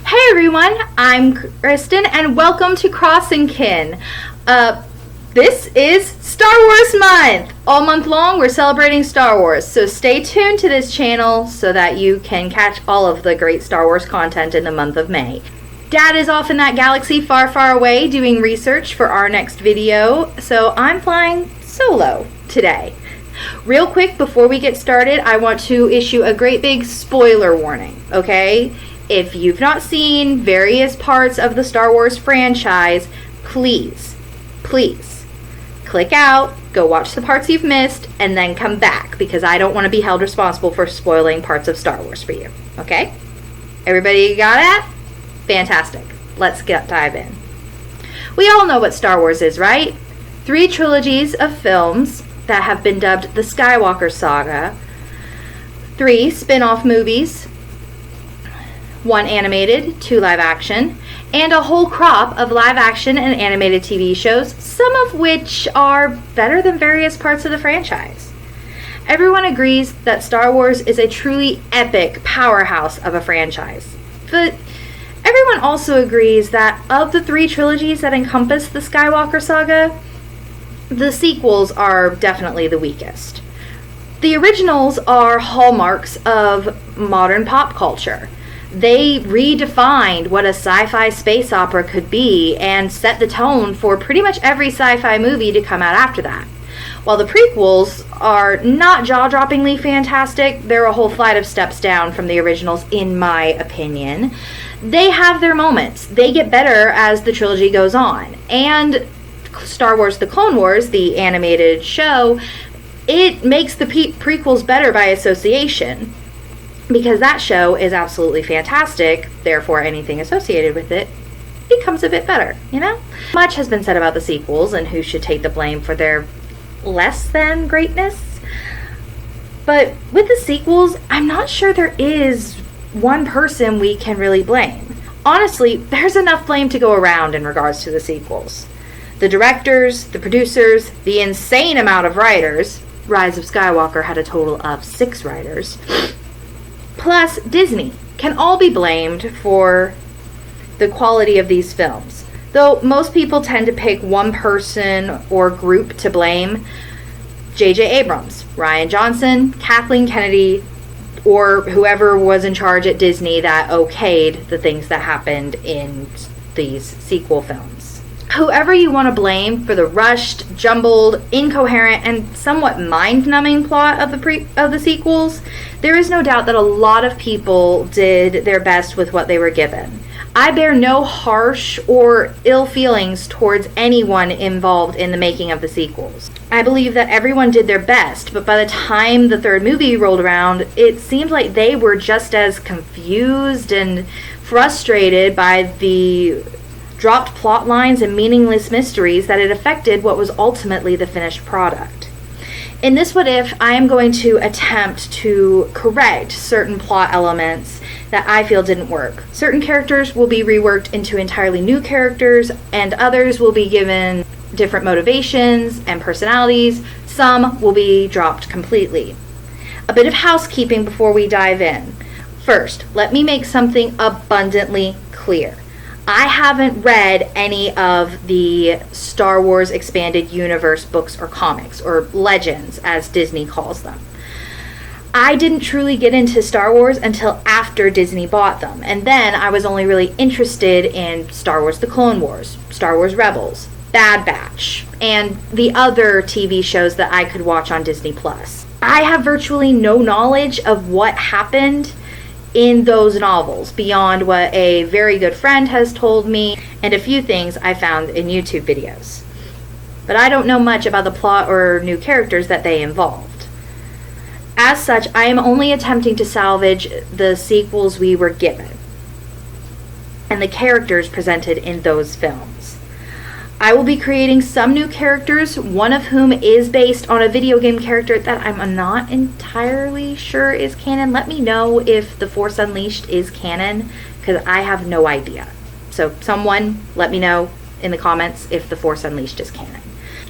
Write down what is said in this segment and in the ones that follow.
Hey everyone, I'm Kristen and welcome to Cross and Kin. This is Star Wars month. All month long we're celebrating Star Wars, so stay tuned to this channel so that you can catch all of the great Star Wars content in the month of May. Dad is off in that galaxy far, far away doing research for our next video, so I'm flying solo today. Real quick before we get started, I want to issue a great big spoiler warning, okay? If you've not seen various parts of the Star Wars franchise, please click out, go watch the parts you've missed, and then come back because I don't want to be held responsible for spoiling parts of Star Wars for you, okay? Everybody got it? Fantastic. Let's dive in. We all know what Star Wars is, right? 3 trilogies of films that have been dubbed the Skywalker Saga, 3 spin-off movies, 1 animated, 2 live action, and a whole crop of live action and animated TV shows, some of which are better than various parts of the franchise. Everyone agrees that Star Wars is a truly epic powerhouse of a franchise. But everyone also agrees that of the 3 trilogies that encompass the Skywalker Saga, the sequels are definitely the weakest. The originals are hallmarks of modern pop culture. They redefined what a sci-fi space opera could be and set the tone for pretty much every sci-fi movie to come out after that. While the prequels are not jaw-droppingly fantastic, they're a whole flight of steps down from the originals in my opinion. They have their moments. They get better as the trilogy goes on. And Star Wars The Clone Wars, the animated show, it makes the prequels better by association. Because that show is absolutely fantastic, therefore anything associated with it becomes a bit better, you know? Much has been said about the sequels and who should take the blame for their less than greatness. But with the sequels, I'm not sure there is one person we can really blame. Honestly, there's enough blame to go around in regards to the sequels. The directors, the producers, the insane amount of writers. Rise of Skywalker had a total of 6 writers. Plus, Disney can all be blamed for the quality of these films. Though most people tend to pick one person or group to blame. J.J. Abrams, Rian Johnson, Kathleen Kennedy, or whoever was in charge at Disney that okayed the things that happened in these sequel films. Whoever you want to blame for the rushed, jumbled, incoherent, and somewhat mind-numbing plot of the sequels, there is no doubt that a lot of people did their best with what they were given. I bear no harsh or ill feelings towards anyone involved in the making of the sequels. I believe that everyone did their best, but by the time the 3rd movie rolled around, it seemed like they were just as confused and frustrated by the dropped plot lines and meaningless mysteries that it affected what was ultimately the finished product. In this What If, I am going to attempt to correct certain plot elements that I feel didn't work. Certain characters will be reworked into entirely new characters, and others will be given different motivations and personalities. Some will be dropped completely. A bit of housekeeping before we dive in. First, let me make something abundantly clear. I haven't read any of the Star Wars Expanded Universe books or comics, or legends, as Disney calls them. I didn't truly get into Star Wars until after Disney bought them, and then I was only really interested in Star Wars The Clone Wars, Star Wars Rebels, Bad Batch, and the other TV shows that I could watch on Disney+. I have virtually no knowledge of what happened in those novels beyond what a very good friend has told me and a few things I found in YouTube videos. But I don't know much about the plot or new characters that they involved. As such, I am only attempting to salvage the sequels we were given and the characters presented in those films. I will be creating some new characters, one of whom is based on a video game character that I'm not entirely sure is canon. Let me know if The Force Unleashed is canon, because I have no idea. So someone let me know in the comments if The Force Unleashed is canon.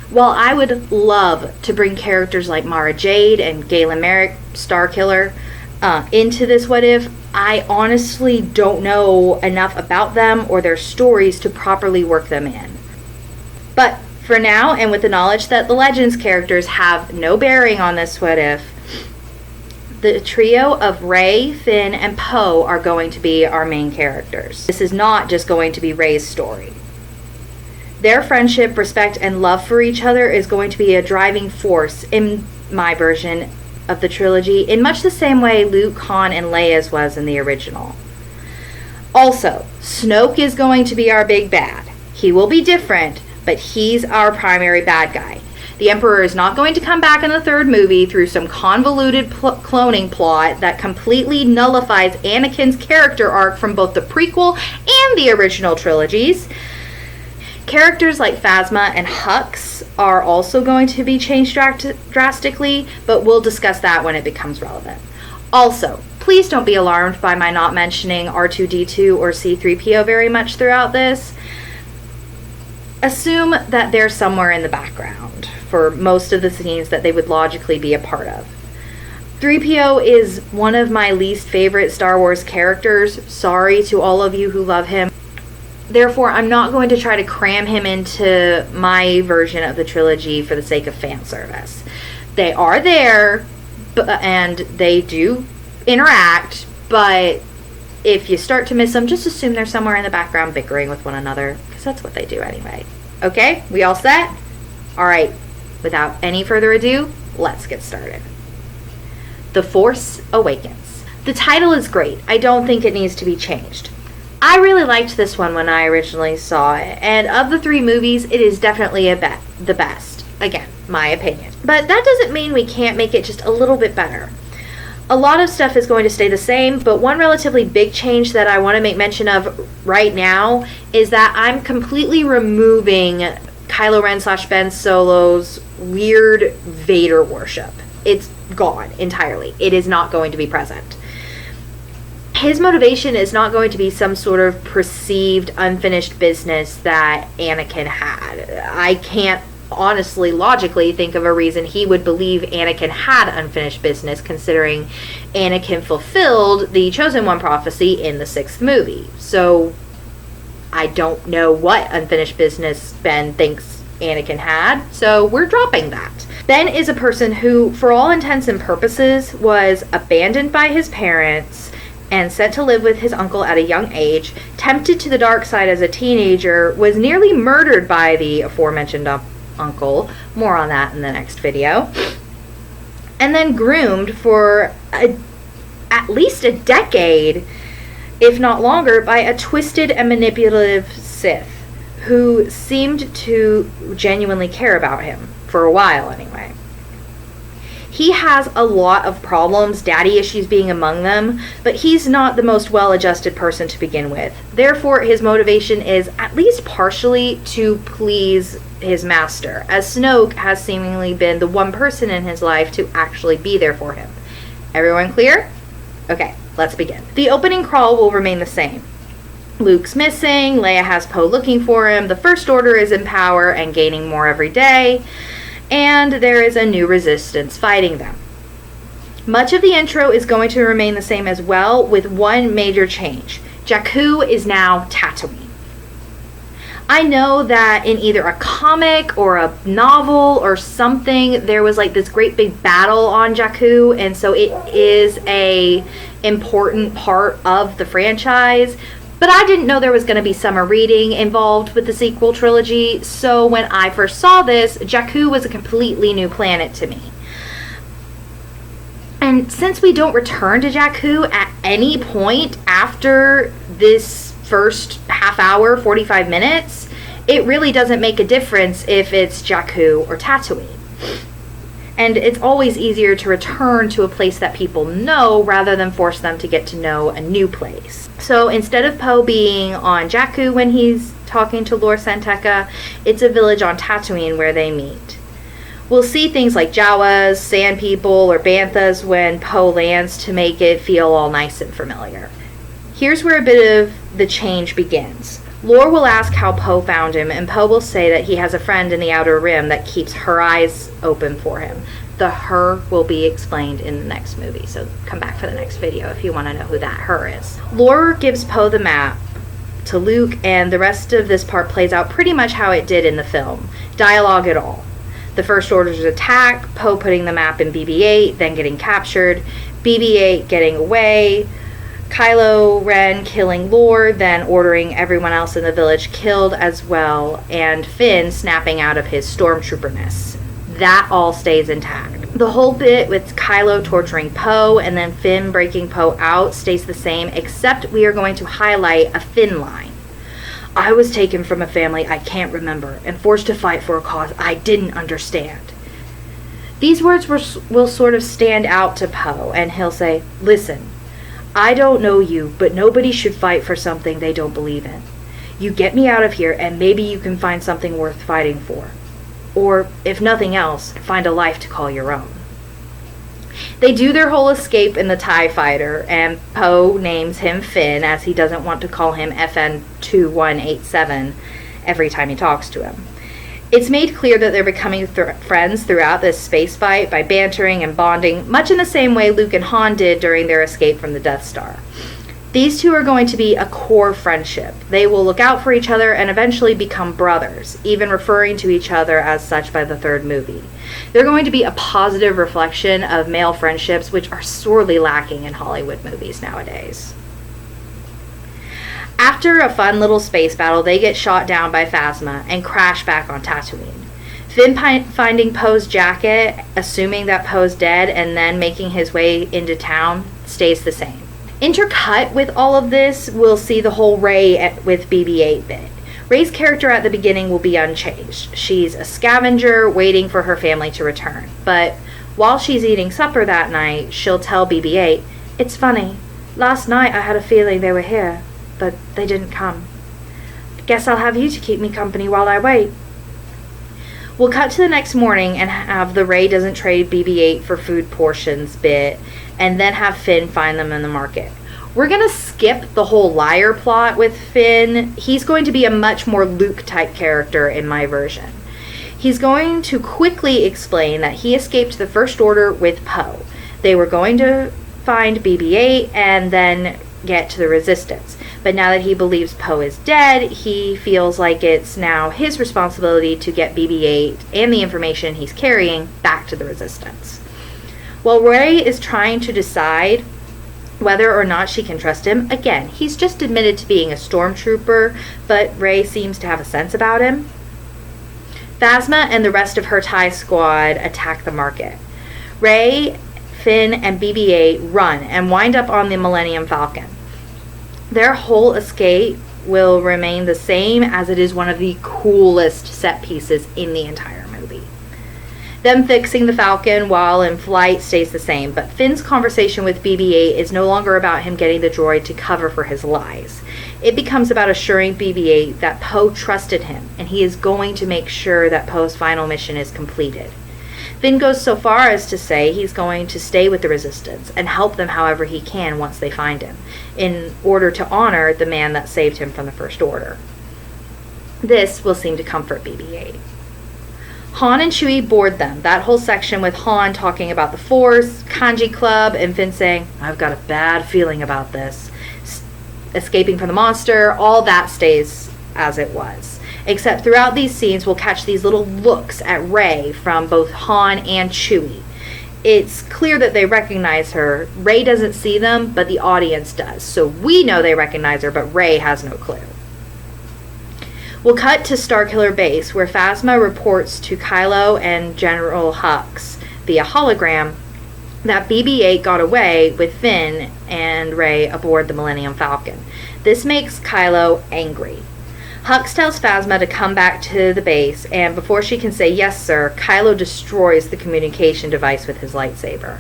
While I would love to bring characters like Mara Jade and Galen Merrick, Starkiller, into this What If, I honestly don't know enough about them or their stories to properly work them in. But for now, and with the knowledge that the Legends characters have no bearing on this what if, the trio of Rey, Finn, and Poe are going to be our main characters. This is not just going to be Rey's story. Their friendship, respect, and love for each other is going to be a driving force in my version of the trilogy, in much the same way Luke, Han, and Leia's was in the original. Also, Snoke is going to be our big bad. He will be different, but he's our primary bad guy. The Emperor is not going to come back in the third movie through some convoluted cloning plot that completely nullifies Anakin's character arc from both the prequel and the original trilogies. Characters like Phasma and Hux are also going to be changed drastically, but we'll discuss that when it becomes relevant. Also, please don't be alarmed by my not mentioning R2-D2 or C-3PO very much throughout this. Assume that they're somewhere in the background for most of the scenes that they would logically be a part of. 3PO is one of my least favorite Star Wars characters. Sorry to all of you who love him. Therefore, I'm not going to try to cram him into my version of the trilogy for the sake of fan service. They are there, and they do interact, but if you start to miss them, just assume they're somewhere in the background bickering with one another, because that's what they do anyway. Okay, we all set? Alright, without any further ado, let's get started. The Force Awakens. The title is great. I don't think it needs to be changed. I really liked this one when I originally saw it, and of the three movies, it is definitely the best. Again, my opinion. But that doesn't mean we can't make it just a little bit better. A lot of stuff is going to stay the same, but one relatively big change that I want to make mention of right now is that I'm completely removing Kylo Ren / Ben Solo's weird Vader worship. It's gone entirely. It is not going to be present. His motivation is not going to be some sort of perceived unfinished business that Anakin had. I can't honestly, logically think of a reason he would believe Anakin had unfinished business, considering Anakin fulfilled the Chosen One prophecy in the 6th movie. So, I don't know what unfinished business Ben thinks Anakin had, so we're dropping that. Ben is a person who, for all intents and purposes, was abandoned by his parents and sent to live with his uncle at a young age, tempted to the dark side as a teenager, was nearly murdered by the aforementioned uncle, more on that in the next video, and then groomed for at least a decade, if not longer, by a twisted and manipulative Sith who seemed to genuinely care about him, for a while anyway. He has a lot of problems, daddy issues being among them, but he's not the most well-adjusted person to begin with. Therefore, his motivation is at least partially to please his master, as Snoke has seemingly been the one person in his life to actually be there for him. Everyone clear? Okay, let's begin. The opening crawl will remain the same. Luke's missing, Leia has Poe looking for him, the First Order is in power and gaining more every day, and there is a new resistance fighting them. Much of the intro is going to remain the same as well, with one major change. Jakku is now Tatooine. I know that in either a comic or a novel or something, there was like this great big battle on Jakku, and so it is a important part of the franchise. But I didn't know there was going to be summer reading involved with the sequel trilogy, so when I first saw this, Jakku was a completely new planet to me. And since we don't return to Jakku at any point after this first half hour, 45 minutes, it really doesn't make a difference if it's Jakku or Tatooine. And it's always easier to return to a place that people know rather than force them to get to know a new place. So instead of Poe being on Jakku when he's talking to Lor San Tekka, it's a village on Tatooine where they meet. We'll see things like Jawas, Sand People, or Banthas when Poe lands to make it feel all nice and familiar. Here's where a bit of the change begins. Lor will ask how Poe found him, and Poe will say that he has a friend in the Outer Rim that keeps her eyes open for him. The her will be explained in the next movie, so come back for the next video if you want to know who that her is. Lore gives Poe the map to Luke, and the rest of this part plays out pretty much how it did in the film. Dialogue at all. The First Order's attack, Poe putting the map in BB-8, then getting captured, BB-8 getting away, Kylo Ren killing Lore, then ordering everyone else in the village killed as well, and Finn snapping out of his stormtrooperness. That all stays intact. The whole bit with Kylo torturing Poe and then Finn breaking Poe out stays the same, except we are going to highlight a Finn line. I was taken from a family I can't remember and forced to fight for a cause I didn't understand. These words will sort of stand out to Poe, and he'll say, listen, I don't know you, but nobody should fight for something they don't believe in. You get me out of here and maybe you can find something worth fighting for. Or, if nothing else, find a life to call your own. They do their whole escape in the TIE fighter, and Poe names him Finn as he doesn't want to call him FN2187 every time he talks to him. It's made clear that they're becoming friends throughout this space fight by bantering and bonding, much in the same way Luke and Han did during their escape from the Death Star. These two are going to be a core friendship. They will look out for each other and eventually become brothers, even referring to each other as such by the third movie. They're going to be a positive reflection of male friendships, which are sorely lacking in Hollywood movies nowadays. After a fun little space battle, they get shot down by Phasma and crash back on Tatooine. Finn finding Poe's jacket, assuming that Poe's dead, and then making his way into town stays the same. Intercut with all of this, we'll see the whole Rey with BB-8 bit. Rey's character at the beginning will be unchanged. She's a scavenger waiting for her family to return. But while she's eating supper that night, she'll tell BB-8, "It's funny. Last night I had a feeling they were here, but they didn't come. Guess I'll have you to keep me company while I wait." We'll cut to the next morning and have the Rey doesn't trade BB-8 for food portions bit, and then have Finn find them in the market. We're going to skip the whole liar plot with Finn. He's going to be a much more Luke-type character in my version. He's going to quickly explain that he escaped the First Order with Poe. They were going to find BB-8 and then get to the Resistance. But now that he believes Poe is dead, he feels like it's now his responsibility to get BB-8 and the information he's carrying back to the Resistance. While Rey is trying to decide whether or not she can trust him, again, he's just admitted to being a stormtrooper, but Rey seems to have a sense about him. Phasma and the rest of her TIE squad attack the market. Rey, Finn, and BB-8 run and wind up on the Millennium Falcon. Their whole escape will remain the same, as it is one of the coolest set pieces in the entire movie. Them fixing the Falcon while in flight stays the same, but Finn's conversation with BB-8 is no longer about him getting the droid to cover for his lies. It becomes about assuring BB-8 that Poe trusted him, and he is going to make sure that Poe's final mission is completed. Finn goes so far as to say he's going to stay with the Resistance and help them however he can once they find him, in order to honor the man that saved him from the First Order. This will seem to comfort BB-8. Han and Chewie board them. That whole section with Han talking about the Force, Kanji Club, and Finn saying, "I've got a bad feeling about this," escaping from the monster, all that stays as it was. Except throughout these scenes, we'll catch these little looks at Rey from both Han and Chewie. It's clear that they recognize her. Rey doesn't see them, but the audience does. So we know they recognize her, but Rey has no clue. We'll cut to Starkiller Base, where Phasma reports to Kylo and General Hux via hologram that BB-8 got away with Finn and Rey aboard the Millennium Falcon. This makes Kylo angry. Hux tells Phasma to come back to the base, and before she can say yes sir, Kylo destroys the communication device with his lightsaber.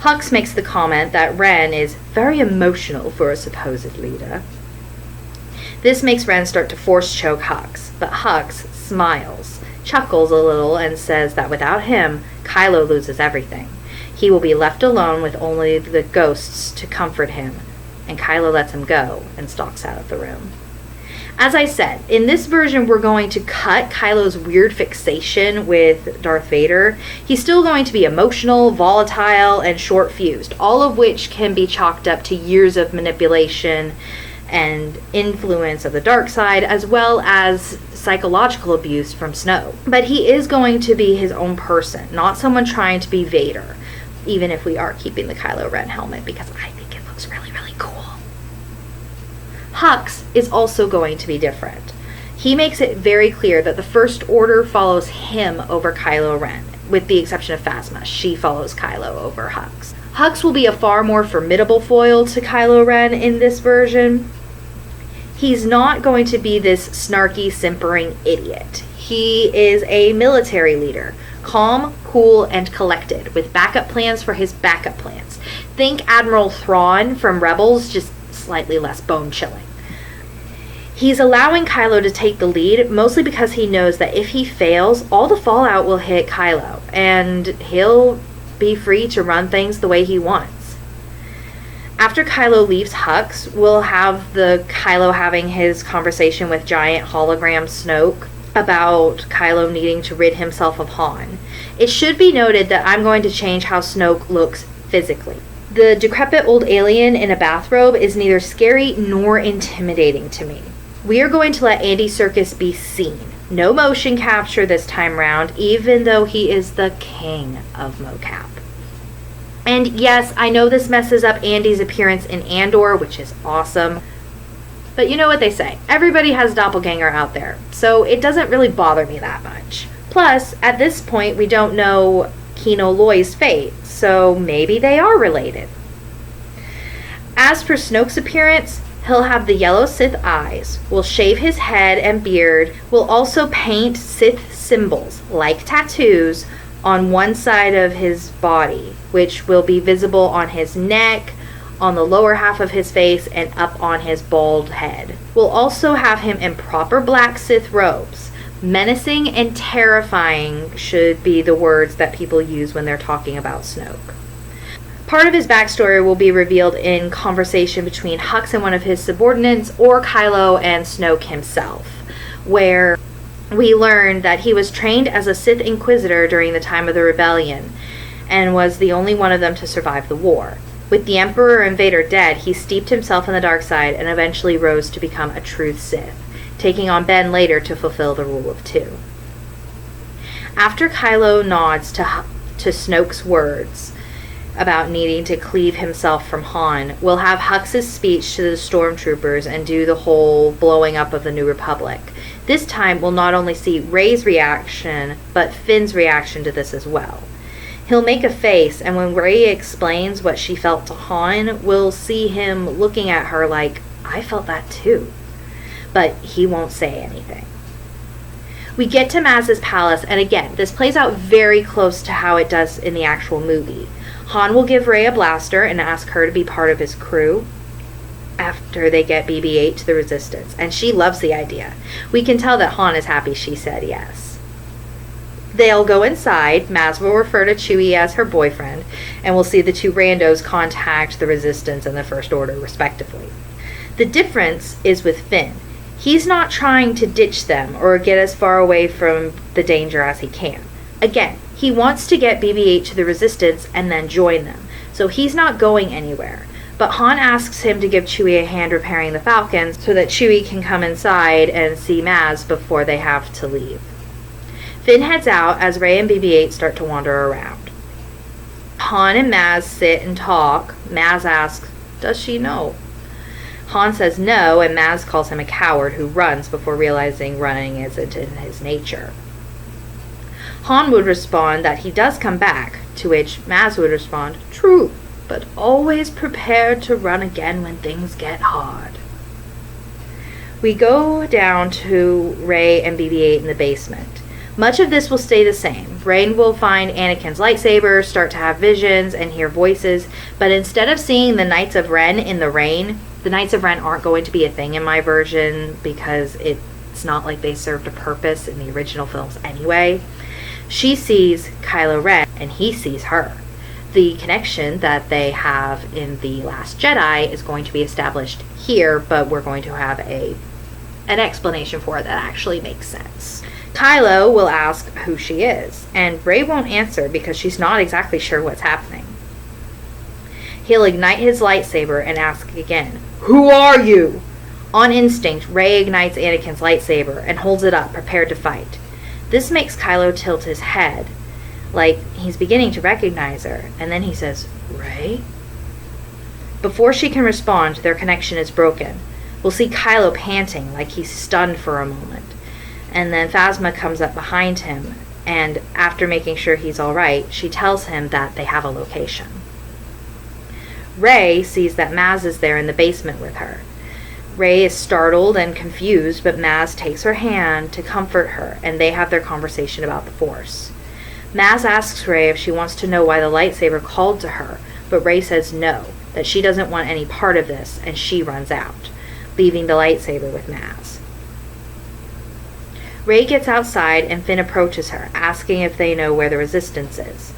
Hux makes the comment that Ren is very emotional for a supposed leader. This makes Ren start to force choke Hux, but Hux smiles, chuckles a little, and says that without him, Kylo loses everything. He will be left alone with only the ghosts to comfort him, and Kylo lets him go and stalks out of the room. As I said, in this version, we're going to cut Kylo's weird fixation with Darth Vader. He's still going to be emotional, volatile, and short-fused, all of which can be chalked up to years of manipulation and influence of the dark side, as well as psychological abuse from Snoke. But he is going to be his own person, not someone trying to be Vader, even if we are keeping the Kylo Ren helmet, because I think it looks really, really cool. Hux is also going to be different. He makes it very clear that the First Order follows him over Kylo Ren, with the exception of Phasma. She follows Kylo over Hux. Hux will be a far more formidable foil to Kylo Ren in this version. He's not going to be this snarky, simpering idiot. He is a military leader, calm, cool, and collected, with backup plans for his backup plans. Think Admiral Thrawn from Rebels, just slightly less bone-chilling. He's allowing Kylo to take the lead, mostly because he knows that if he fails, all the fallout will hit Kylo, and he'll be free to run things the way he wants. After Kylo leaves Hux, we'll have the Kylo having his conversation with giant hologram Snoke about Kylo needing to rid himself of Han. It should be noted that I'm going to change how Snoke looks physically. The decrepit old alien in a bathrobe is neither scary nor intimidating to me. We are going to let Andy Serkis be seen. No motion capture this time round, even though he is the king of mocap. And yes, I know this messes up Andy's appearance in Andor, which is awesome. But you know what they say, everybody has a doppelganger out there, so it doesn't really bother me that much. Plus, at this point, we don't know Kino Loy's fate, so maybe they are related. As for Snoke's appearance, he'll have the yellow Sith eyes, will shave his head and beard, will also paint Sith symbols, like tattoos, on one side of his body, which will be visible on his neck, on the lower half of his face, and up on his bald head. We'll also have him in proper black Sith robes. Menacing and terrifying should be the words that people use when they're talking about Snoke. Part of his backstory will be revealed in conversation between Hux and one of his subordinates, or Kylo and Snoke himself, where we learn that he was trained as a Sith Inquisitor during the time of the rebellion, and was the only one of them to survive the war. With the Emperor and Vader dead, he steeped himself in the dark side and eventually rose to become a true Sith, taking on Ben later to fulfill the Rule of Two. After Kylo nods to Snoke's words about needing to cleave himself from Han, we'll have Hux's speech to the stormtroopers and do the whole blowing up of the New Republic. This time, we'll not only see Rey's reaction, but Finn's reaction to this as well. He'll make a face, and when Rey explains what she felt to Han, we'll see him looking at her like, I felt that too. But he won't say anything. We get to Maz's palace, and again, this plays out very close to how it does in the actual movie. Han will give Rey a blaster and ask her to be part of his crew after they get BB-8 to the Resistance, and she loves the idea. We can tell that Han is happy she said yes. They'll go inside. Maz will refer to Chewie as her boyfriend, and we'll see the two randos contact the Resistance and the First Order, respectively. The difference is with Finn. He's not trying to ditch them or get as far away from the danger as he can. Again, he wants to get BB-8 to the Resistance and then join them, so he's not going anywhere. But Han asks him to give Chewie a hand repairing the Falcons so that Chewie can come inside and see Maz before they have to leave. Finn heads out as Rey and BB-8 start to wander around. Han and Maz sit and talk. Maz asks, does she know? Han says no, and Maz calls him a coward who runs before realizing running isn't in his nature. Han would respond that he does come back, to which Maz would respond, true, but always prepared to run again when things get hard. We go down to Rey and BB-8 in the basement. Much of this will stay the same. Rey will find Anakin's lightsaber, start to have visions, and hear voices, but instead of seeing the Knights of Ren in the rain, the Knights of Ren aren't going to be a thing in my version because it's not like they served a purpose in the original films anyway. She sees Kylo Ren, and he sees her. The connection that they have in The Last Jedi is going to be established here, but we're going to have a an explanation for it that actually makes sense. Kylo will ask who she is, and Rey won't answer because she's not exactly sure what's happening. He'll ignite his lightsaber and ask again, "Who are you?" On instinct, Rey ignites Anakin's lightsaber and holds it up, prepared to fight. This makes Kylo tilt his head, like he's beginning to recognize her, and then he says, "Rey?" Before she can respond, their connection is broken. We'll see Kylo panting like he's stunned for a moment. And then Phasma comes up behind him, and after making sure he's alright, she tells him that they have a location. Rey sees that Maz is there in the basement with her. Rey is startled and confused, but Maz takes her hand to comfort her, and they have their conversation about the Force. Maz asks Rey if she wants to know why the lightsaber called to her, but Rey says no, that she doesn't want any part of this, and she runs out, leaving the lightsaber with Maz. Rey gets outside and Finn approaches her, asking if they know where the Resistance is.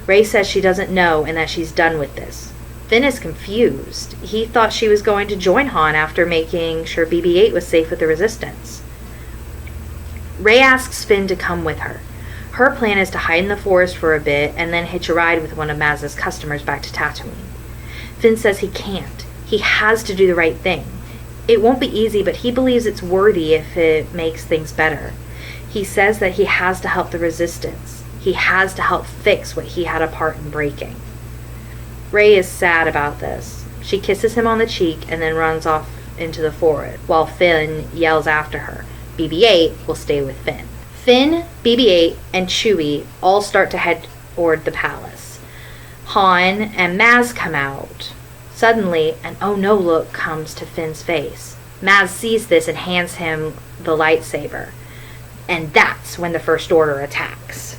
Rey says she doesn't know and that she's done with this. Finn is confused. He thought she was going to join Han after making sure BB-8 was safe with the Resistance. Rey asks Finn to come with her. Her plan is to hide in the forest for a bit and then hitch a ride with one of Maz's customers back to Tatooine. Finn says he can't. He has to do the right thing. It won't be easy, but he believes it's worthy if it makes things better. He says that he has to help the Resistance. He has to help fix what he had a part in breaking. Rey is sad about this. She kisses him on the cheek and then runs off into the forest, while Finn yells after her. BB-8 will stay with Finn. Finn, BB-8, and Chewie all start to head toward the palace. Han and Maz come out. Suddenly, an oh no look comes to Finn's face. Maz sees this and hands him the lightsaber. And that's when the First Order attacks.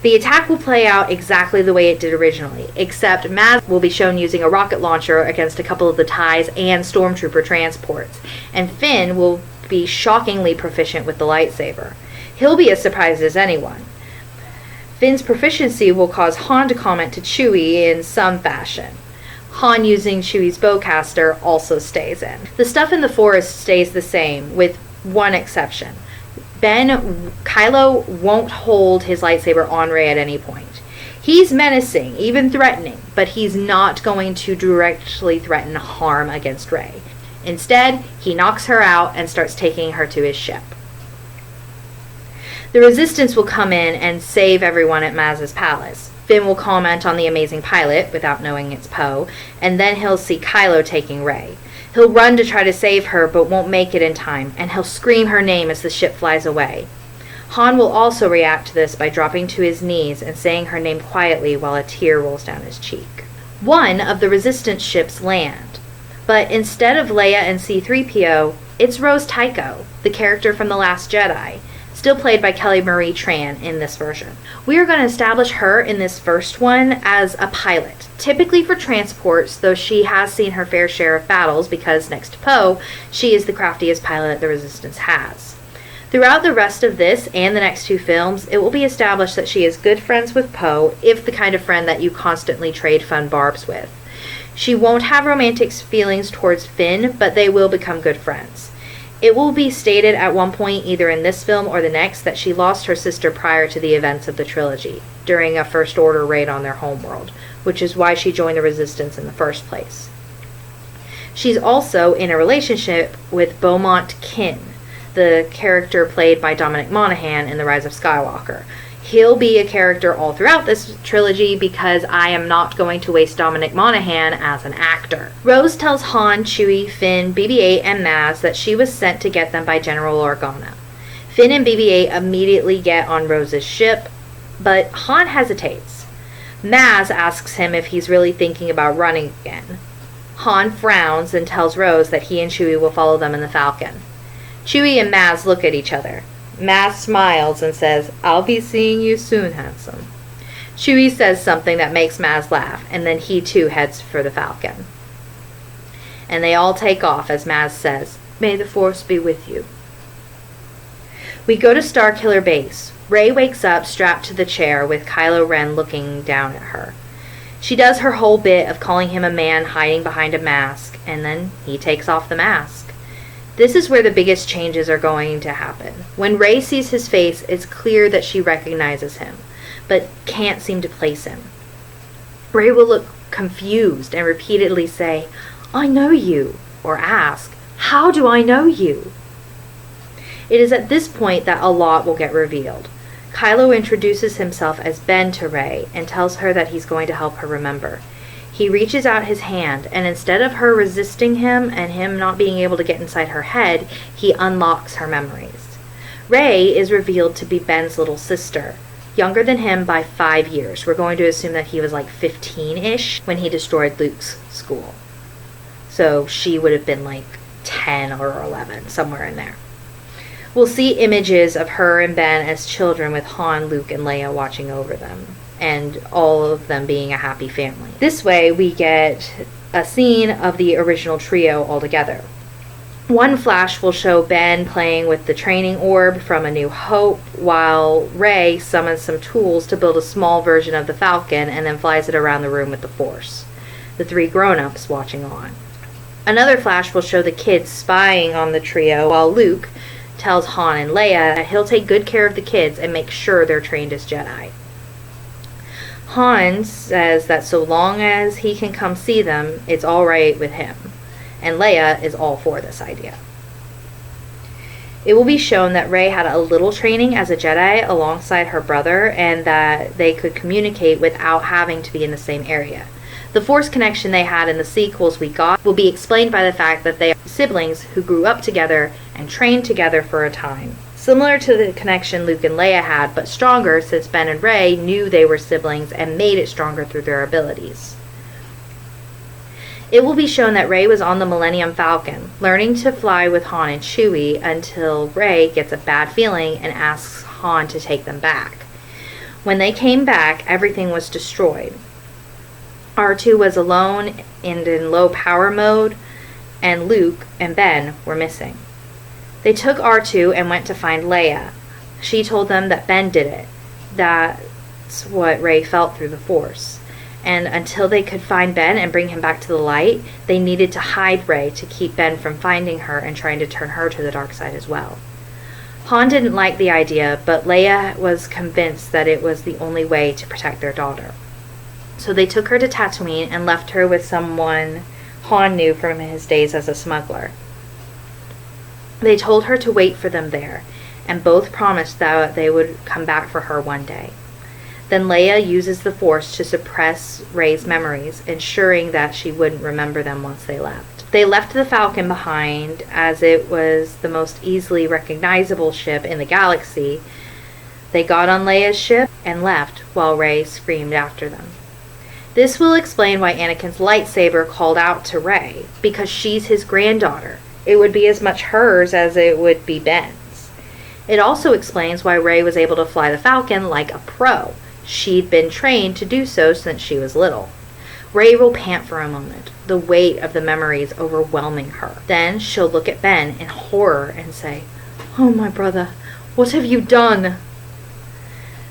The attack will play out exactly the way it did originally, except Maz will be shown using a rocket launcher against a couple of the TIEs and stormtrooper transports, and Finn will be shockingly proficient with the lightsaber. He'll be as surprised as anyone. Finn's proficiency will cause Han to comment to Chewie in some fashion. Han using Chewie's bowcaster also stays in. The stuff in the forest stays the same, with one exception. Kylo won't hold his lightsaber on Rey at any point. He's menacing, even threatening, but he's not going to directly threaten harm against Rey. Instead, he knocks her out and starts taking her to his ship. The Resistance will come in and save everyone at Maz's palace. Finn will comment on the amazing pilot, without knowing it's Poe, and then he'll see Kylo taking Rey. He'll run to try to save her, but won't make it in time, and he'll scream her name as the ship flies away. Han will also react to this by dropping to his knees and saying her name quietly while a tear rolls down his cheek. One of the Resistance ships land, but instead of Leia and C-3PO, it's Rose Tycho, the character from The Last Jedi, still played by Kelly Marie Tran in this version. We are going to establish her in this first one as a pilot, typically for transports, though she has seen her fair share of battles because, next to Poe, she is the craftiest pilot the Resistance has. Throughout the rest of this and the next two films, it will be established that she is good friends with Poe, if the kind of friend that you constantly trade fun barbs with. She won't have romantic feelings towards Finn, but they will become good friends. It will be stated at one point, either in this film or the next, that she lost her sister prior to the events of the trilogy, during a First Order raid on their homeworld, which is why she joined the Resistance in the first place. She's also in a relationship with Beaumont Kin, the character played by Dominic Monaghan in The Rise of Skywalker. He'll be a character all throughout this trilogy because I am not going to waste Dominic Monaghan as an actor. Rose tells Han, Chewie, Finn, BB-8, and Maz that she was sent to get them by General Organa. Finn and BB-8 immediately get on Rose's ship, but Han hesitates. Maz asks him if he's really thinking about running again. Han frowns and tells Rose that he and Chewie will follow them in the Falcon. Chewie and Maz look at each other. Maz smiles and says, "I'll be seeing you soon, handsome." Chewie says something that makes Maz laugh, and then he too heads for the Falcon. And they all take off as Maz says, "May the Force be with you." We go to Starkiller Base. Rey wakes up strapped to the chair with Kylo Ren looking down at her. She does her whole bit of calling him a man hiding behind a mask, and then he takes off the mask. This is where the biggest changes are going to happen. When Rey sees his face, it's clear that she recognizes him, but can't seem to place him. Rey will look confused and repeatedly say, "I know you," or ask, "How do I know you?" It is at this point that a lot will get revealed. Kylo introduces himself as Ben to Rey and tells her that he's going to help her remember. He reaches out his hand, and instead of her resisting him and him not being able to get inside her head, he unlocks her memories. Rey is revealed to be Ben's little sister, younger than him by 5 years. We're going to assume that he was like 15-ish when he destroyed Luke's school. So she would have been like 10 or 11, somewhere in there. We'll see images of her and Ben as children with Han, Luke, and Leia watching over them, and all of them being a happy family. This way, we get a scene of the original trio all together. One flash will show Ben playing with the training orb from A New Hope, while Rey summons some tools to build a small version of the Falcon and then flies it around the room with the Force. The 3 grown-ups watching on. Another flash will show the kids spying on the trio, while Luke tells Han and Leia that he'll take good care of the kids and make sure they're trained as Jedi. Han says that so long as he can come see them, it's all right with him, and Leia is all for this idea. It will be shown that Rey had a little training as a Jedi alongside her brother, and that they could communicate without having to be in the same area. The Force connection they had in the sequels we got will be explained by the fact that they are siblings who grew up together and trained together for a time. Similar to the connection Luke and Leia had, but stronger since Ben and Rey knew they were siblings and made it stronger through their abilities. It will be shown that Rey was on the Millennium Falcon, learning to fly with Han and Chewie until Rey gets a bad feeling and asks Han to take them back. When they came back, everything was destroyed. R2 was alone and in low power mode, and Luke and Ben were missing. They took R2 and went to find Leia. She told them that Ben did it. That's what Rey felt through the Force. And until they could find Ben and bring him back to the light, they needed to hide Rey to keep Ben from finding her and trying to turn her to the dark side as well. Han didn't like the idea, but Leia was convinced that it was the only way to protect their daughter. So they took her to Tatooine and left her with someone Han knew from his days as a smuggler. They told her to wait for them there, and both promised that they would come back for her one day. Then Leia uses the Force to suppress Rey's memories, ensuring that she wouldn't remember them once they left. They left the Falcon behind, as it was the most easily recognizable ship in the galaxy. They got on Leia's ship and left while Rey screamed after them. This will explain why Anakin's lightsaber called out to Rey, because she's his granddaughter. It would be as much hers as it would be Ben's. It also explains why Rey was able to fly the Falcon like a pro. She'd been trained to do so since she was little. Rey will pant for a moment, the weight of the memories overwhelming her. Then she'll look at Ben in horror and say, "Oh, my brother, what have you done?"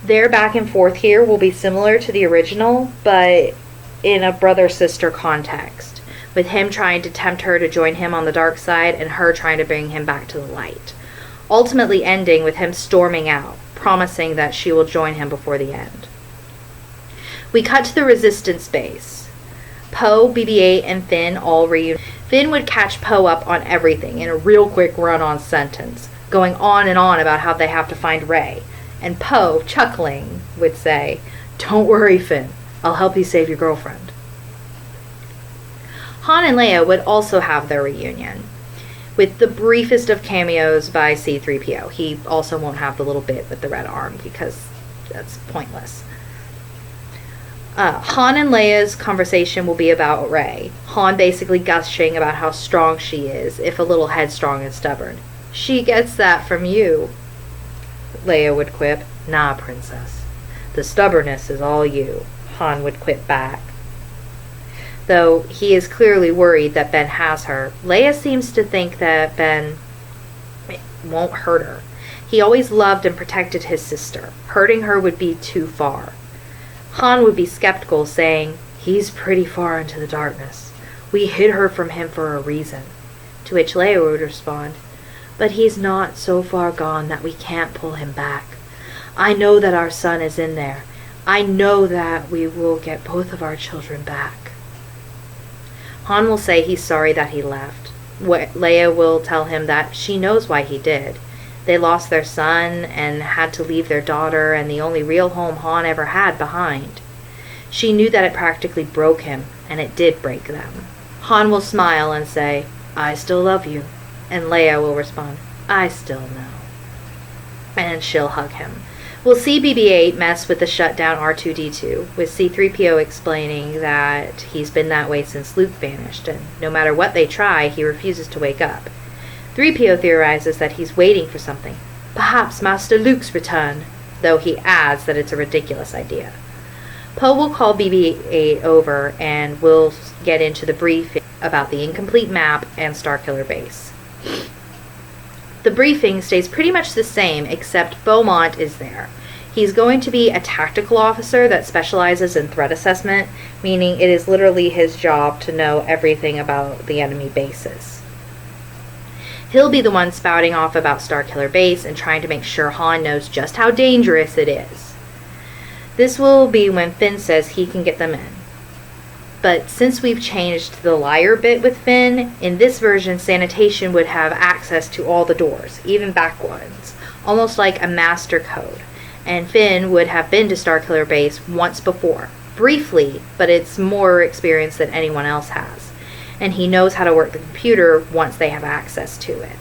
Their back and forth here will be similar to the original, but in a brother-sister context, with him trying to tempt her to join him on the dark side and her trying to bring him back to the light, ultimately ending with him storming out, promising that she will join him before the end. We cut to the Resistance base. Poe, BB-8, and Finn all reunite. Finn would catch Poe up on everything in a real quick run-on sentence, going on and on about how they have to find Rey. And Poe, chuckling, would say, "Don't worry, Finn. I'll help you save your girlfriend." Han and Leia would also have their reunion, with the briefest of cameos by C-3PO. He also won't have the little bit with the red arm because that's pointless. Han and Leia's conversation will be about Rey. Han basically gushing about how strong she is, if a little headstrong and stubborn. "She gets that from you," Leia would quip. "Nah, princess. The stubbornness is all you," Han would quip back. Though he is clearly worried that Ben has her, Leia seems to think that Ben won't hurt her. He always loved and protected his sister. Hurting her would be too far. Han would be skeptical, saying, "He's pretty far into the darkness. We hid her from him for a reason." To which Leia would respond, "But he's not so far gone that we can't pull him back. I know that our son is in there. I know that we will get both of our children back." Han will say he's sorry that he left. Leia will tell him that she knows why he did. They lost their son and had to leave their daughter and the only real home Han ever had behind. She knew that it practically broke him, and it did break them. Han will smile and say, "I still love you." And Leia will respond, "I still know." And she'll hug him. We'll see BB-8 mess with the shutdown R2-D2, with C-3PO explaining that he's been that way since Luke vanished, and no matter what they try, he refuses to wake up. 3PO theorizes that he's waiting for something, perhaps Master Luke's return, though he adds that it's a ridiculous idea. Poe will call BB-8 over and we'll get into the briefing about the incomplete map and Starkiller Base. The briefing stays pretty much the same, except Beaumont is there. He's going to be a tactical officer that specializes in threat assessment, meaning it is literally his job to know everything about the enemy bases. He'll be the one spouting off about Starkiller Base and trying to make sure Han knows just how dangerous it is. This will be when Finn says he can get them in. But since we've changed the liar bit with Finn, in this version sanitation would have access to all the doors, even back ones, almost like a master code. And Finn would have been to Starkiller Base once before, briefly, but it's more experience than anyone else has. And he knows how to work the computer once they have access to it,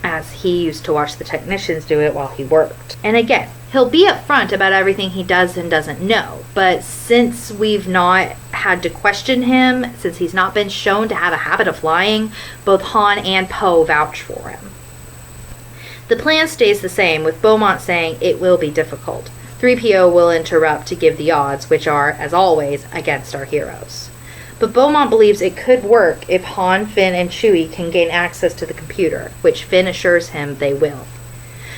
as he used to watch the technicians do it while he worked. And again, he'll be upfront about everything he does and doesn't know, but since we've not had to question him, since he's not been shown to have a habit of lying, both Han and Poe vouch for him. The plan stays the same, with Beaumont saying it will be difficult. 3PO will interrupt to give the odds, which are, as always, against our heroes. But Beaumont believes it could work if Han, Finn, and Chewie can gain access to the computer, which Finn assures him they will.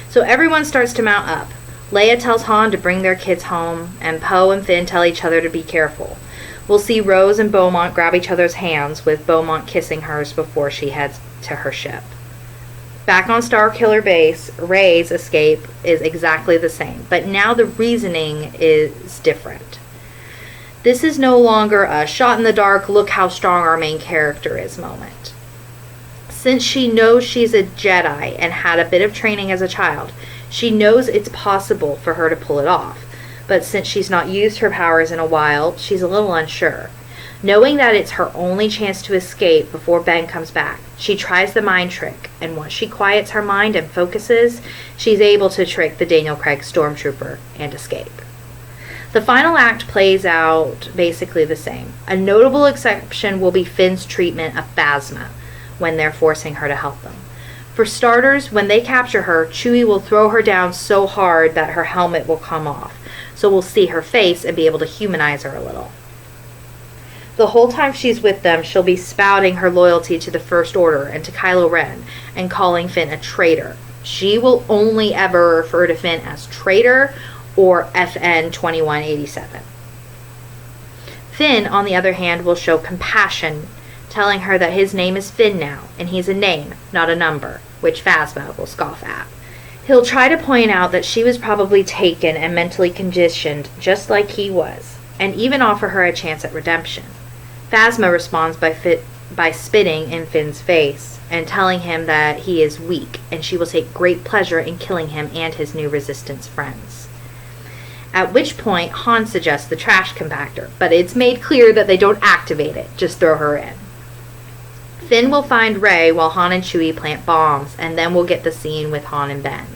So everyone starts to mount up. Leia tells Han to bring their kids home, and Poe and Finn tell each other to be careful. We'll see Rose and Beaumont grab each other's hands, with Beaumont kissing hers before she heads to her ship. Back on Starkiller Base, Rey's escape is exactly the same, but now the reasoning is different. This is no longer a shot in the dark, look how strong our main character is moment. Since she knows she's a Jedi and had a bit of training as a child, she knows it's possible for her to pull it off. But since she's not used her powers in a while, she's a little unsure. Knowing that it's her only chance to escape before Ben comes back, she tries the mind trick, and once she quiets her mind and focuses, she's able to trick the Daniel Craig stormtrooper and escape. The final act plays out basically the same. A notable exception will be Finn's treatment of Phasma when they're forcing her to help them. For starters, when they capture her, Chewie will throw her down so hard that her helmet will come off, so we'll see her face and be able to humanize her a little. The whole time she's with them, she'll be spouting her loyalty to the First Order and to Kylo Ren, and calling Finn a traitor. She will only ever refer to Finn as traitor or FN 2187. Finn, on the other hand, will show compassion, telling her that his name is Finn now, and he's a name, not a number, which Phasma will scoff at. He'll try to point out that she was probably taken and mentally conditioned just like he was, and even offer her a chance at redemption. Phasma responds by spitting in Finn's face and telling him that he is weak, and she will take great pleasure in killing him and his new Resistance friends. At which point, Han suggests the trash compactor, but it's made clear that they don't activate it, just throw her in. Finn will find Rey while Han and Chewie plant bombs, and then we'll get the scene with Han and Ben.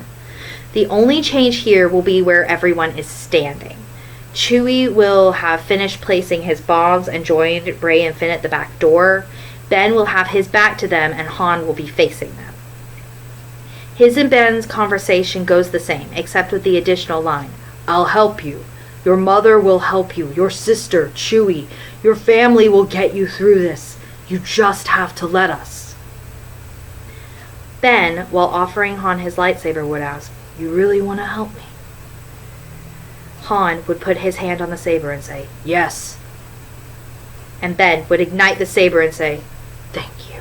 The only change here will be where everyone is standing. Chewie will have finished placing his bombs and joined Rey and Finn at the back door. Ben will have his back to them, and Han will be facing them. His and Ben's conversation goes the same, except with the additional line, "I'll help you. Your mother will help you. Your sister, Chewie. Your family will get you through this. You just have to let us." Ben, while offering Han his lightsaber, would ask, "You really want to help me?" Han would put his hand on the saber and say, "Yes." And Ben would ignite the saber and say, "Thank you."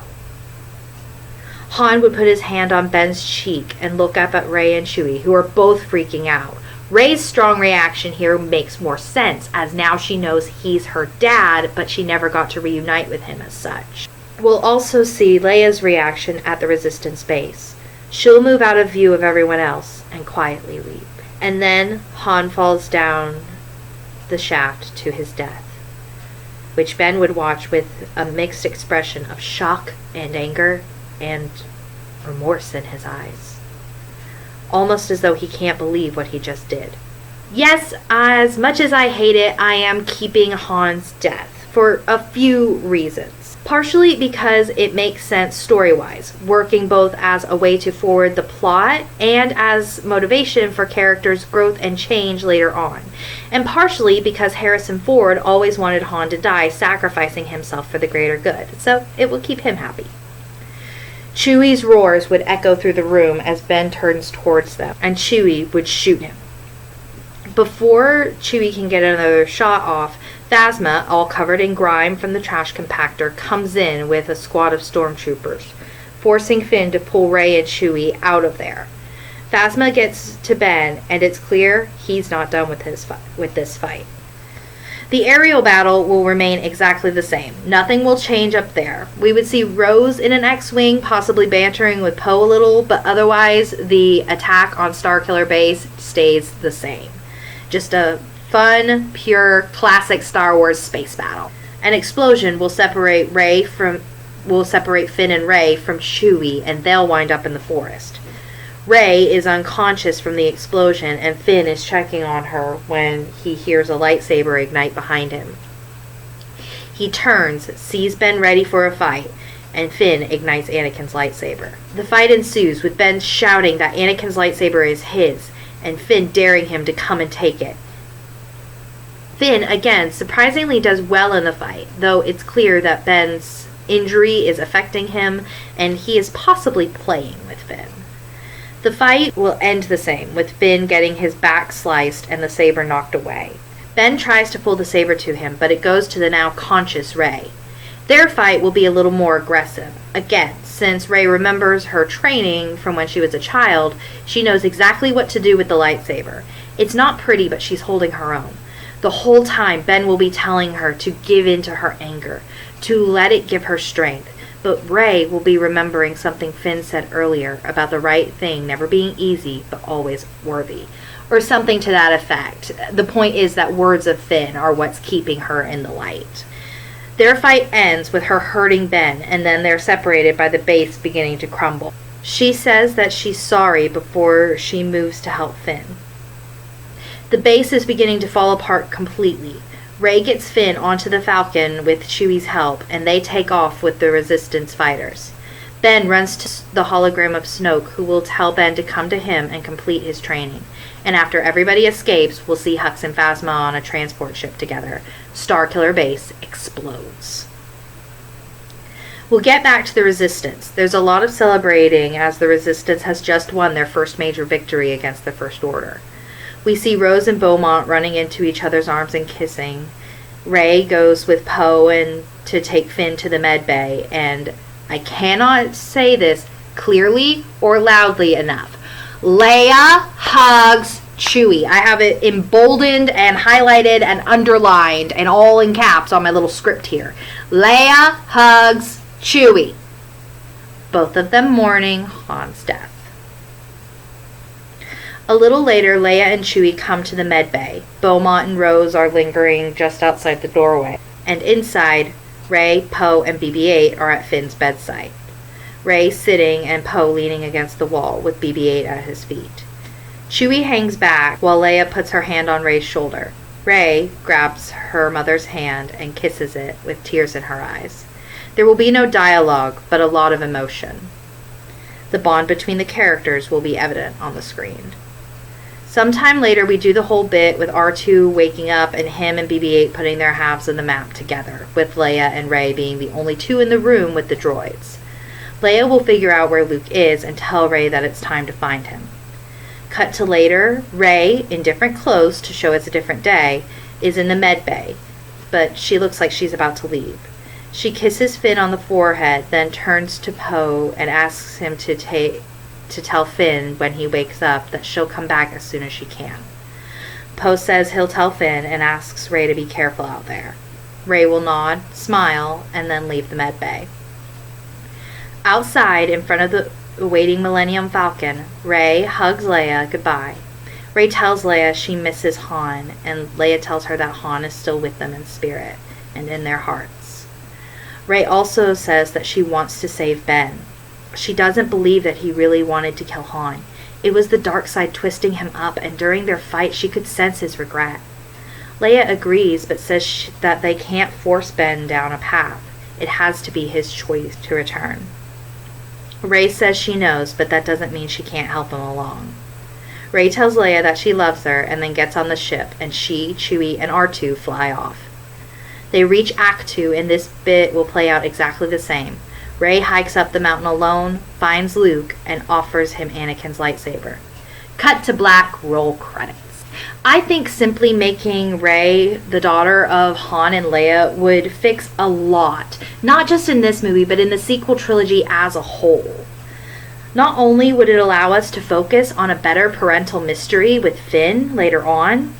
Han would put his hand on Ben's cheek and look up at Rey and Chewie, who are both freaking out. Rey's strong reaction here makes more sense, as now she knows he's her dad, but she never got to reunite with him as such. We'll also see Leia's reaction at the Resistance base. She'll move out of view of everyone else and quietly leave. And then Han falls down the shaft to his death, which Ben would watch with a mixed expression of shock and anger and remorse in his eyes, almost as though he can't believe what he just did. Yes, as much as I hate it, I am keeping Han's death for a few reasons. Partially because it makes sense story-wise, working both as a way to forward the plot and as motivation for characters' growth and change later on. And partially because Harrison Ford always wanted Han to die, sacrificing himself for the greater good, so it will keep him happy. Chewie's roars would echo through the room as Ben turns towards them, and Chewie would shoot him. Before Chewie can get another shot off, Phasma, all covered in grime from the trash compactor, comes in with a squad of stormtroopers, forcing Finn to pull Rey and Chewie out of there. Phasma gets to Ben, and it's clear he's not done with this fight. The aerial battle will remain exactly the same. Nothing will change up there. We would see Rose in an X-Wing, possibly bantering with Poe a little, but otherwise the attack on Starkiller Base stays the same. Just a fun, pure, classic Star Wars space battle. An explosion will separate Finn and Rey from Chewie, and they'll wind up in the forest. Rey is unconscious from the explosion, and Finn is checking on her when he hears a lightsaber ignite behind him. He turns, sees Ben ready for a fight, and Finn ignites Anakin's lightsaber. The fight ensues, with Ben shouting that Anakin's lightsaber is his, and Finn daring him to come and take it. Finn, again, surprisingly does well in the fight, though it's clear that Ben's injury is affecting him, and he is possibly playing with Finn. The fight will end the same, with Finn getting his back sliced and the saber knocked away. Ben tries to pull the saber to him, but it goes to the now conscious Rey. Their fight will be a little more aggressive. Again, since Rey remembers her training from when she was a child, she knows exactly what to do with the lightsaber. It's not pretty, but she's holding her own. The whole time, Ben will be telling her to give in to her anger, to let it give her strength. But Rey will be remembering something Finn said earlier about the right thing never being easy, but always worthy. Or something to that effect. The point is that words of Finn are what's keeping her in the light. Their fight ends with her hurting Ben, and then they're separated by the base beginning to crumble. She says that she's sorry before she moves to help Finn. The base is beginning to fall apart completely. Rey gets Finn onto the Falcon with Chewie's help, and they take off with the Resistance fighters. Ben runs to the hologram of Snoke, who will tell Ben to come to him and complete his training. And after everybody escapes, we'll see Hux and Phasma on a transport ship together. Starkiller Base explodes. We'll get back to the Resistance. There's a lot of celebrating as the Resistance has just won their first major victory against the First Order. We see Rose and Beaumont running into each other's arms and kissing. Rey goes with Poe and to take Finn to the med bay, and I cannot say this clearly or loudly enough. Leia hugs Chewie. I have it emboldened and highlighted and underlined and all in caps on my little script here. Leia hugs Chewie. Both of them mourning Han's death. A little later, Leia and Chewie come to the med bay. Beaumont and Rose are lingering just outside the doorway. And inside, Rey, Poe, and BB-8 are at Finn's bedside. Rey sitting and Poe leaning against the wall with BB-8 at his feet. Chewie hangs back while Leia puts her hand on Rey's shoulder. Rey grabs her mother's hand and kisses it with tears in her eyes. There will be no dialogue, but a lot of emotion. The bond between the characters will be evident on the screen. Sometime later, we do the whole bit with R2 waking up and him and BB-8 putting their halves of the map together, with Leia and Rey being the only two in the room with the droids. Leia will figure out where Luke is and tell Rey that it's time to find him. Cut to later, Rey, in different clothes to show it's a different day, is in the med bay, but she looks like she's about to leave. She kisses Finn on the forehead, then turns to Poe and asks him to tell Finn when he wakes up that she'll come back as soon as she can. Poe says he'll tell Finn and asks Rey to be careful out there. Rey will nod, smile, and then leave the med bay. Outside, in front of the waiting Millennium Falcon, Rey hugs Leia goodbye. Rey tells Leia she misses Han, and Leia tells her that Han is still with them in spirit and in their hearts. Rey also says that she wants to save Ben. She doesn't believe that he really wanted to kill Han. It was the dark side twisting him up, and during their fight she could sense his regret. Leia agrees, but says that they can't force Ben down a path. It has to be his choice to return. Rey says she knows, but that doesn't mean she can't help him along. Rey tells Leia that she loves her and then gets on the ship, and she, Chewie, and R2 fly off. They reach Act 2, and this bit will play out exactly the same. Rey hikes up the mountain alone, finds Luke, and offers him Anakin's lightsaber. Cut to black, roll credits. I think simply making Rey the daughter of Han and Leia would fix a lot, not just in this movie, but in the sequel trilogy as a whole. Not only would it allow us to focus on a better parental mystery with Finn later on,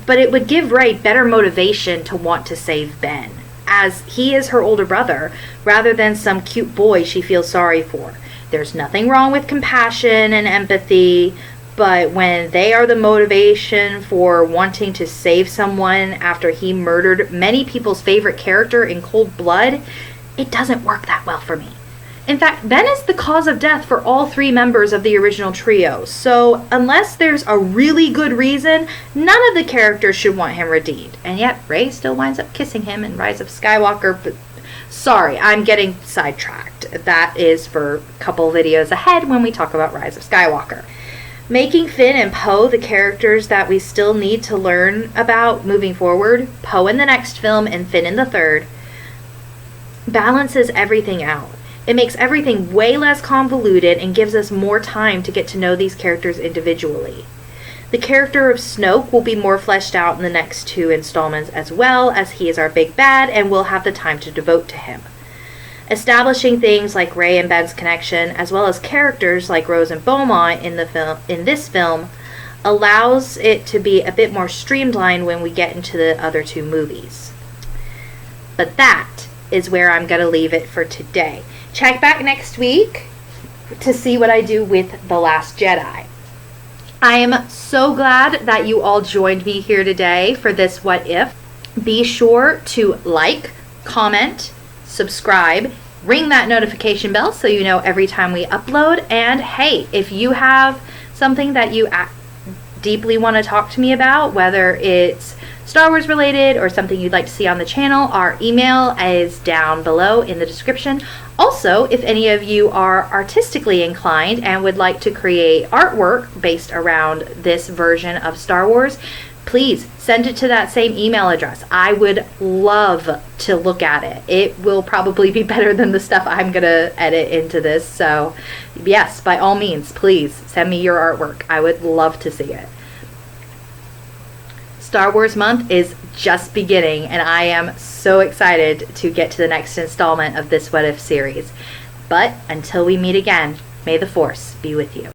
but it would give Rey better motivation to want to save Ben, as he is her older brother, rather than some cute boy she feels sorry for. There's nothing wrong with compassion and empathy, but when they are the motivation for wanting to save someone after he murdered many people's favorite character in cold blood, it doesn't work that well for me. In fact, Ben is the cause of death for all three members of the original trio, so unless there's a really good reason, none of the characters should want him redeemed. And yet, Rey still winds up kissing him in Rise of Skywalker, but sorry, I'm getting sidetracked. That is for a couple videos ahead when we talk about Rise of Skywalker. Making Finn and Poe the characters that we still need to learn about moving forward, Poe in the next film and Finn in the third, balances everything out. It makes everything way less convoluted and gives us more time to get to know these characters individually. The character of Snoke will be more fleshed out in the next two installments as well, as he is our big bad and we'll have the time to devote to him. Establishing things like Rey and Ben's connection, as well as characters like Rose and Beaumont in this film, allows it to be a bit more streamlined when we get into the other two movies. But that is where I'm going to leave it for today. Check back next week to see what I do with The Last Jedi. I am so glad that you all joined me here today for this What If. Be sure to like, comment, subscribe, ring that notification bell so you know every time we upload. And hey, if you have something that you deeply want to talk to me about, whether it's Star Wars related or something you'd like to see on the channel, our email is down below in the description. Also, if any of you are artistically inclined and would like to create artwork based around this version of Star Wars, please send it to that same email address. I would love to look at it. It will probably be better than the stuff I'm going to edit into this. So yes, by all means, please send me your artwork. I would love to see it. Star Wars month is just beginning, and I am so excited to get to the next installment of this What If series. But until we meet again, may the Force be with you.